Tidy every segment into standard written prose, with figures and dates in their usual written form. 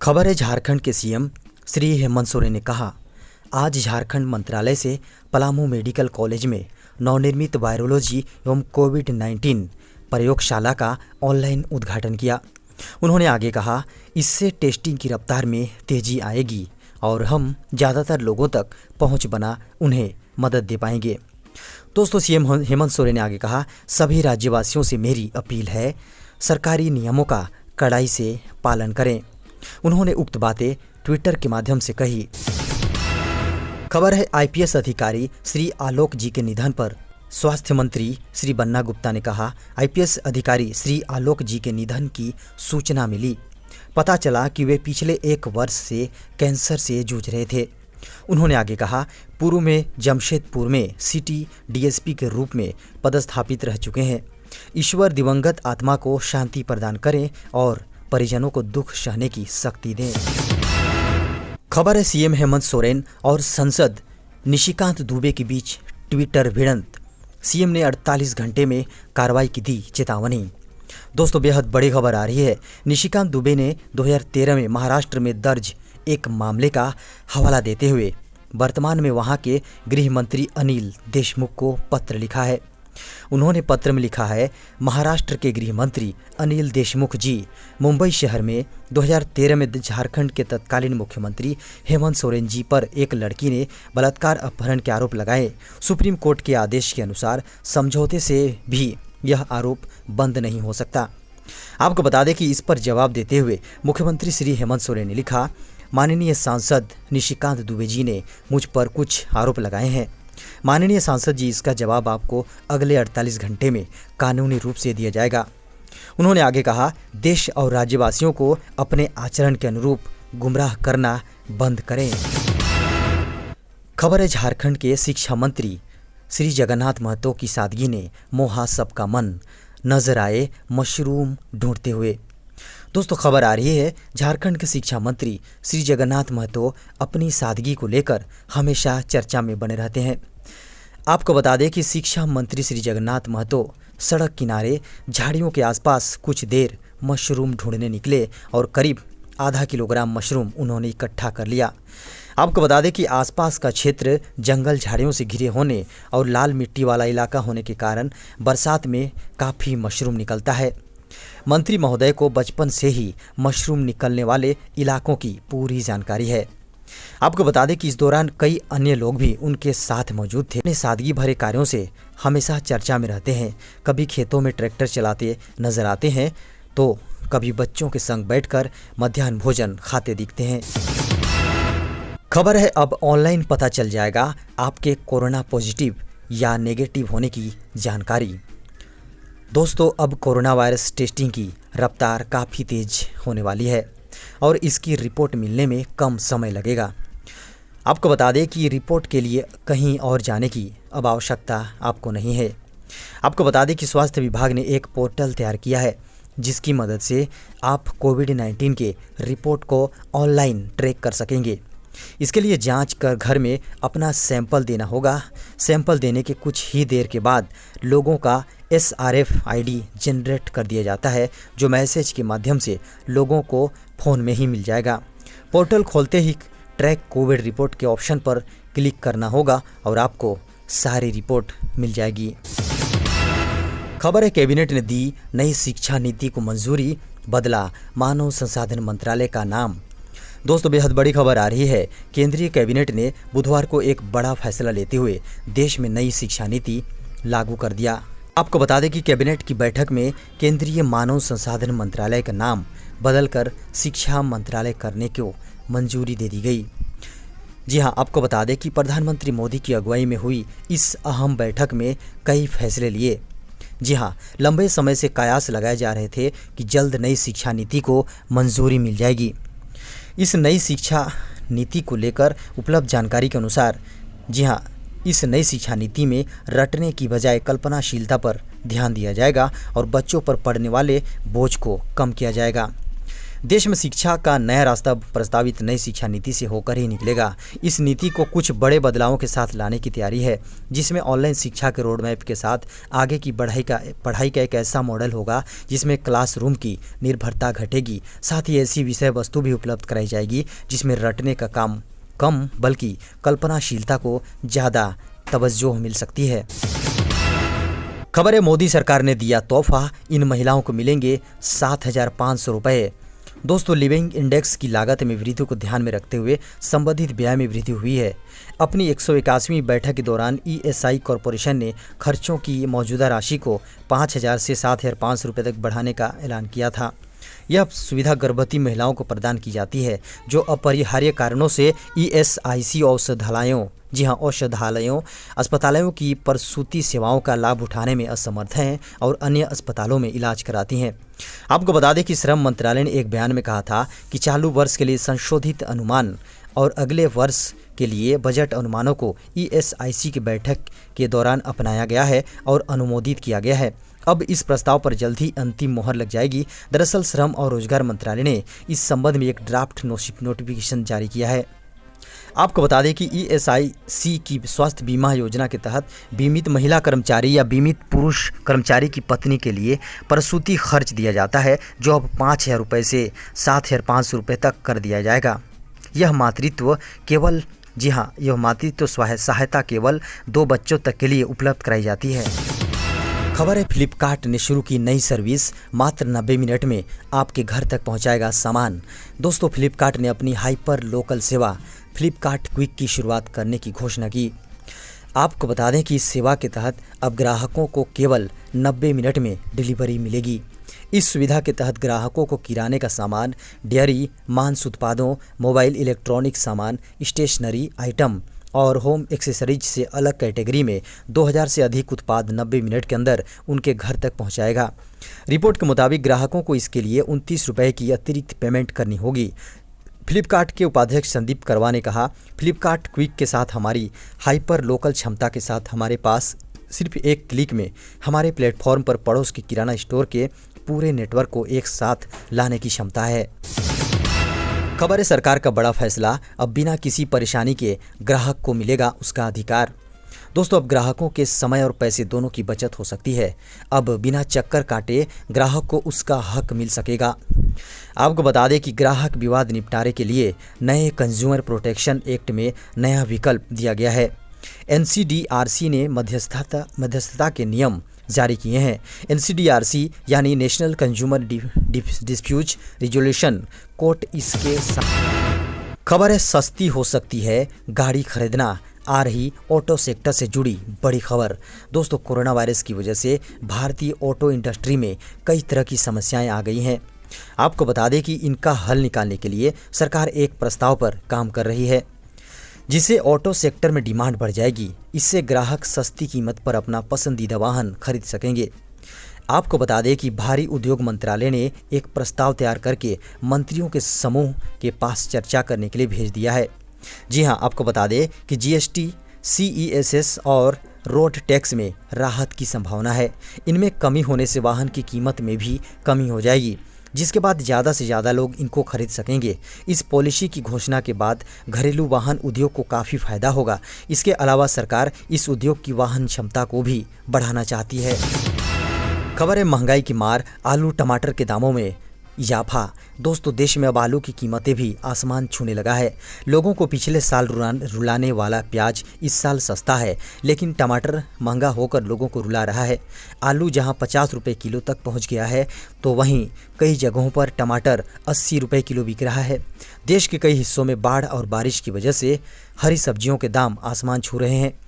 खबर है झारखंड के सीएम श्री हेमंत सोरेन ने कहा, आज झारखंड मंत्रालय से पलामू मेडिकल कॉलेज में नवनिर्मित वायरोलॉजी एवं कोविड-19 प्रयोगशाला का ऑनलाइन उद्घाटन किया। उन्होंने आगे कहा, इससे टेस्टिंग की रफ्तार में तेजी आएगी और हम ज़्यादातर लोगों तक पहुंच बना उन्हें मदद दे पाएंगे। दोस्तों, सीएम हेमंत सोरेन ने आगे कहा, सभी राज्यवासियों से मेरी अपील है, सरकारी नियमों का कड़ाई से पालन करें। उन्होंने उक्त बातें ट्विटर के माध्यम से कही। खबर है आईपीएस अधिकारी श्री आलोक जी के निधन पर स्वास्थ्य मंत्री श्री बन्ना गुप्ता ने कहा, आईपीएस अधिकारी श्री आलोक जी के निधन की सूचना मिली। पता चला कि वे पिछले 1 वर्ष से कैंसर से जूझ रहे थे। उन्होंने आगे कहा, पूर्व में जमशेदपुर में सिटी डीएसपी के रूप में पदस्थापित रह चुके हैं। ईश्वर दिवंगत आत्मा को शांति प्रदान करें और परिजनों को दुख सहने की शक्ति दें। खबर है सीएम हेमंत सोरेन और सांसद निशिकांत दुबे के बीच ट्विटर भिड़ंत। सीएम ने 48 घंटे में कार्रवाई की दी चेतावनी। दोस्तों, बेहद बड़ी खबर आ रही है। निशिकांत दुबे ने 2013 में महाराष्ट्र में दर्ज एक मामले का हवाला देते हुए वर्तमान में वहां के गृह मंत्री अनिल देशमुख को पत्र लिखा है। उन्होंने पत्र में लिखा है, महाराष्ट्र के गृह मंत्री अनिल देशमुख जी, मुंबई शहर में 2013 में झारखंड के तत्कालीन मुख्यमंत्री हेमंत सोरेन जी पर एक लड़की ने बलात्कार अपहरण के आरोप लगाए। सुप्रीम कोर्ट के आदेश के अनुसार समझौते से भी यह आरोप बंद नहीं हो सकता। आपको बता दें कि इस पर जवाब देते हुए मुख्यमंत्री श्री हेमंत सोरेन ने लिखा, माननीय सांसद निशिकांत दुबे जी ने मुझ पर कुछ आरोप लगाए हैं। माननीय सांसद जी, इसका जवाब आपको अगले 48 घंटे में कानूनी रूप से दिया जाएगा। उन्होंने आगे कहा, देश और राज्यवासियों को अपने आचरण के अनुरूप गुमराह करना बंद करें। खबर है झारखंड के शिक्षा मंत्री श्री जगन्नाथ महतो की सादगी ने मोहा सबका मन, नजर आए मशरूम ढूंढते हुए। दोस्तों, खबर आ रही है, झारखंड के शिक्षा मंत्री श्री जगन्नाथ महतो अपनी सादगी को लेकर हमेशा चर्चा में बने रहते हैं। आपको बता दें कि शिक्षा मंत्री श्री जगन्नाथ महतो सड़क किनारे झाड़ियों के आसपास कुछ देर मशरूम ढूंढने निकले और करीब आधा किलोग्राम मशरूम उन्होंने इकट्ठा कर लिया। आपको बता दें कि आसपास का क्षेत्र जंगल झाड़ियों से घिरे होने और लाल मिट्टी वाला इलाका होने के कारण बरसात में काफ़ी मशरूम निकलता है। मंत्री महोदय को बचपन से ही मशरूम निकलने वाले इलाकों की पूरी जानकारी है। आपको बता दें कि इस दौरान कई अन्य लोग भी उनके साथ मौजूद थे। अपने सादगी भरे कार्यों से हमेशा चर्चा में रहते हैं। कभी खेतों में ट्रैक्टर चलाते नजर आते हैं तो कभी बच्चों के संग बैठकर मध्याह्न भोजन खाते दिखते हैं। खबर है, अब ऑनलाइन पता चल जाएगा आपके कोरोना पॉजिटिव या नेगेटिव होने की जानकारी। दोस्तों, अब कोरोना वायरस टेस्टिंग की रफ्तार काफ़ी तेज होने वाली है और इसकी रिपोर्ट मिलने में कम समय लगेगा। आपको बता दें कि रिपोर्ट के लिए कहीं और जाने की अब आवश्यकता आपको नहीं है। आपको बता दें कि स्वास्थ्य विभाग ने एक पोर्टल तैयार किया है जिसकी मदद से आप कोविड-19 के रिपोर्ट को ऑनलाइन ट्रैक कर सकेंगे। इसके लिए जांच कर घर में अपना सैंपल देना होगा। सैंपल देने के कुछ ही देर के बाद लोगों का SRF ID जनरेट कर दिया जाता है, जो मैसेज के माध्यम से लोगों को फ़ोन में ही मिल जाएगा। पोर्टल खोलते ही ट्रैक कोविड रिपोर्ट के ऑप्शन पर क्लिक करना होगा और आपको सारी रिपोर्ट मिल जाएगी। खबर है, कैबिनेट ने दी नई शिक्षा नीति को मंजूरी, बदला मानव संसाधन मंत्रालय का नाम। दोस्तों, बेहद बड़ी खबर आ रही है। केंद्रीय कैबिनेट ने बुधवार को एक बड़ा फैसला लेते हुए देश में नई शिक्षा नीति लागू कर दिया। आपको बता दें कि कैबिनेट की बैठक में केंद्रीय मानव संसाधन मंत्रालय का नाम बदलकर शिक्षा मंत्रालय करने को मंजूरी दे दी गई। जी हां, आपको बता दें कि प्रधानमंत्री मोदी की अगुवाई में हुई इस अहम बैठक में कई फैसले लिए। जी हां, लंबे समय से कयास लगाए जा रहे थे कि जल्द नई शिक्षा नीति को मंजूरी मिल जाएगी। इस नई शिक्षा नीति को लेकर उपलब्ध जानकारी के अनुसार, जी हां, इस नई शिक्षा नीति में रटने की बजाय कल्पनाशीलता पर ध्यान दिया जाएगा और बच्चों पर पड़ने वाले बोझ को कम किया जाएगा। देश में शिक्षा का नया रास्ता प्रस्तावित नई शिक्षा नीति से होकर ही निकलेगा। इस नीति को कुछ बड़े बदलावों के साथ लाने की तैयारी है, जिसमें ऑनलाइन शिक्षा के रोड मैप के साथ आगे की पढ़ाई का एक ऐसा मॉडल होगा जिसमें क्लासरूम की निर्भरता घटेगी। साथ ही ऐसी विषय वस्तु भी उपलब्ध कराई जाएगी जिसमें रटने का काम कम बल्कि कल्पनाशीलता को ज़्यादा तवज्जो मिल सकती है। खबर है, मोदी सरकार ने दिया तोहफा, इन महिलाओं को मिलेंगे 7,500 रुपये। दोस्तों, लिविंग इंडेक्स की लागत में वृद्धि को ध्यान में रखते हुए संबंधित व्यय में वृद्धि हुई है। अपनी 181वीं बैठक के दौरान ईएसआई कॉरपोरेशन ने खर्चों की मौजूदा राशि को 5,000 से 7,500 रुपये तक बढ़ाने का ऐलान किया था। यह सुविधा गर्भवती महिलाओं को प्रदान की जाती है जो अपरिहार्य कारणों से ईएसआईसी औषधालयों अस्पतालों की प्रसूति सेवाओं का लाभ उठाने में असमर्थ हैं और अन्य अस्पतालों में इलाज कराती हैं। आपको बता दें कि श्रम मंत्रालय ने एक बयान में कहा था कि चालू वर्ष के लिए संशोधित अनुमान और अगले वर्ष के लिए बजट अनुमानों को ईएसआईसी की बैठक के दौरान अपनाया गया है और अनुमोदित किया गया है। अब इस प्रस्ताव पर जल्द ही अंतिम मोहर लग जाएगी। दरअसल श्रम और रोजगार मंत्रालय ने इस संबंध में एक ड्राफ्ट नोटिफिकेशन जारी किया है। आपको बता दें कि ईएसआईसी की स्वास्थ्य बीमा योजना के तहत बीमित महिला कर्मचारी या बीमित पुरुष कर्मचारी की पत्नी के लिए प्रसूति खर्च दिया जाता है, जो अब 5,000 रुपये से 7,500 रुपये तक कर दिया जाएगा। यह मातृत्व सहायता केवल 2 बच्चों तक के लिए उपलब्ध कराई जाती है। खबर है, फ्लिपकार्ट ने शुरू की नई सर्विस, मात्र 90 मिनट में आपके घर तक पहुंचाएगा सामान। दोस्तों, फ्लिपकार्ट ने अपनी हाइपर लोकल सेवा फ्लिपकार्ट क्विक की शुरुआत करने की घोषणा की। आपको बता दें कि इस सेवा के तहत अब ग्राहकों को केवल 90 मिनट में डिलीवरी मिलेगी। इस सुविधा के तहत ग्राहकों को किराने का सामान, डेयरी, मांस उत्पादों, मोबाइल इलेक्ट्रॉनिक सामान, स्टेशनरी आइटम और होम एक्सेसरीज से अलग कैटेगरी में 2000 से अधिक उत्पाद 90 मिनट के अंदर उनके घर तक पहुंचाएगा। रिपोर्ट के मुताबिक ग्राहकों को इसके लिए 29 रुपये की अतिरिक्त पेमेंट करनी होगी। फ्लिपकार्ट के उपाध्यक्ष संदीप करवा ने कहा, फ्लिपकार्ट क्विक के साथ हमारी हाइपर लोकल क्षमता के साथ हमारे पास सिर्फ एक क्लिक में हमारे प्लेटफॉर्म पर पड़ोस के किराना स्टोर के पूरे नेटवर्क को एक साथ लाने की क्षमता है। खबर है, सरकार का बड़ा फैसला, अब बिना किसी परेशानी के ग्राहक को मिलेगा उसका अधिकार। दोस्तों, अब ग्राहकों के समय और पैसे दोनों की बचत हो सकती है। अब बिना चक्कर काटे ग्राहक को उसका हक मिल सकेगा। आपको बता दें कि ग्राहक विवाद निपटारे के लिए नए कंज्यूमर प्रोटेक्शन एक्ट में नया विकल्प दिया गया है। एनसीडीआरसी ने मध्यस्थता के नियम जारी किए हैं। एनसीडीआरसी यानी national consumer dispute resolution court इसके साथ। खबर है, सस्ती हो सकती है गाड़ी खरीदना, आ रही ऑटो सेक्टर से जुड़ी बड़ी खबर। दोस्तों, कोरोना वायरस की वजह से भारतीय ऑटो इंडस्ट्री में कई तरह की समस्याएं आ गई हैं। आपको बता दें कि इनका हल निकालने के लिए सरकार एक प्रस्ताव पर काम कर रही है, जिससे ऑटो सेक्टर में डिमांड बढ़ जाएगी। इससे ग्राहक सस्ती कीमत पर अपना पसंदीदा वाहन खरीद सकेंगे। आपको बता दें कि भारी उद्योग मंत्रालय ने एक प्रस्ताव तैयार करके मंत्रियों के समूह के पास चर्चा करने के लिए भेज दिया है। जी हां, आपको बता दें कि जीएसटी, सीईएसएस और रोड टैक्स में राहत की संभावना है। इनमें कमी होने से वाहन की कीमत में भी कमी हो जाएगी, जिसके बाद ज़्यादा से ज़्यादा लोग इनको खरीद सकेंगे। इस पॉलिसी की घोषणा के बाद घरेलू वाहन उद्योग को काफ़ी फायदा होगा। इसके अलावा सरकार इस उद्योग की वाहन क्षमता को भी बढ़ाना चाहती है। खबर है, महंगाई की मार, आलू टमाटर के दामों में इजाफा। दोस्तों, देश में अब आलू की कीमतें भी आसमान छूने लगा है। लोगों को पिछले साल रुलाने वाला प्याज इस साल सस्ता है, लेकिन टमाटर महंगा होकर लोगों को रुला रहा है। आलू जहां 50 रुपये किलो तक पहुंच गया है, तो वहीं कई जगहों पर टमाटर 80 रुपये किलो बिक रहा है। देश के कई हिस्सों में बाढ़ और बारिश की वजह से हरी सब्जियों के दाम आसमान छू रहे हैं।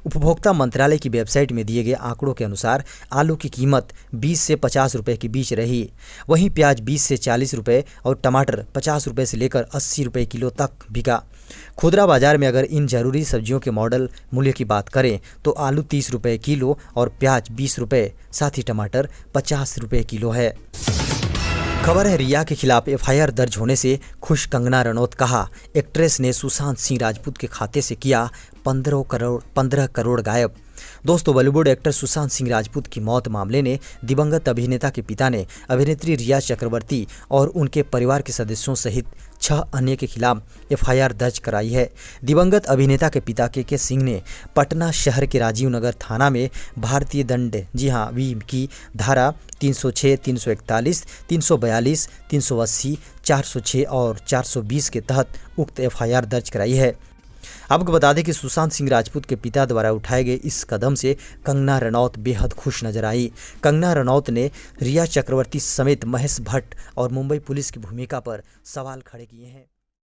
उपभोक्ता मंत्रालय की वेबसाइट में दिए गए आंकड़ों के अनुसार आलू की कीमत 20 से 50 रुपये के बीच रही। वहीं प्याज 20 से 40 रुपये और टमाटर 50 रुपये से लेकर 80 रुपये किलो तक बिका। खुदरा बाजार में अगर इन जरूरी सब्जियों के मॉडल मूल्य की बात करें तो आलू 30 रुपये किलो और प्याज 20 रुपये, साथ ही टमाटर 50 रुपये किलो है। खबर है, रिया के खिलाफ एफआईआर दर्ज होने से खुश कंगना रनौत। कहा, एक्ट्रेस ने सुशांत सिंह राजपूत के खाते से किया 15 करोड़ गायब। दोस्तों, बॉलीवुड एक्टर सुशांत सिंह राजपूत की मौत मामले ने दिवंगत अभिनेता के पिता ने अभिनेत्री रिया चक्रवर्ती और उनके परिवार के सदस्यों सहित 6 अन्य के खिलाफ एफआईआर दर्ज कराई है। दिवंगत अभिनेता के पिता के सिंह ने पटना शहर के राजीव नगर थाना में भारतीय दंड वी की धारा 306, 341, 342, 380, 406 और 420 के तहत उक्त एफआईआर दर्ज कराई है। आपको बता दें कि सुशांत सिंह राजपूत के पिता द्वारा उठाए गए इस कदम से कंगना रनौत बेहद खुश नजर आई। कंगना रनौत ने रिया चक्रवर्ती समेत महेश भट्ट और मुंबई पुलिस की भूमिका पर सवाल खड़े किए हैं।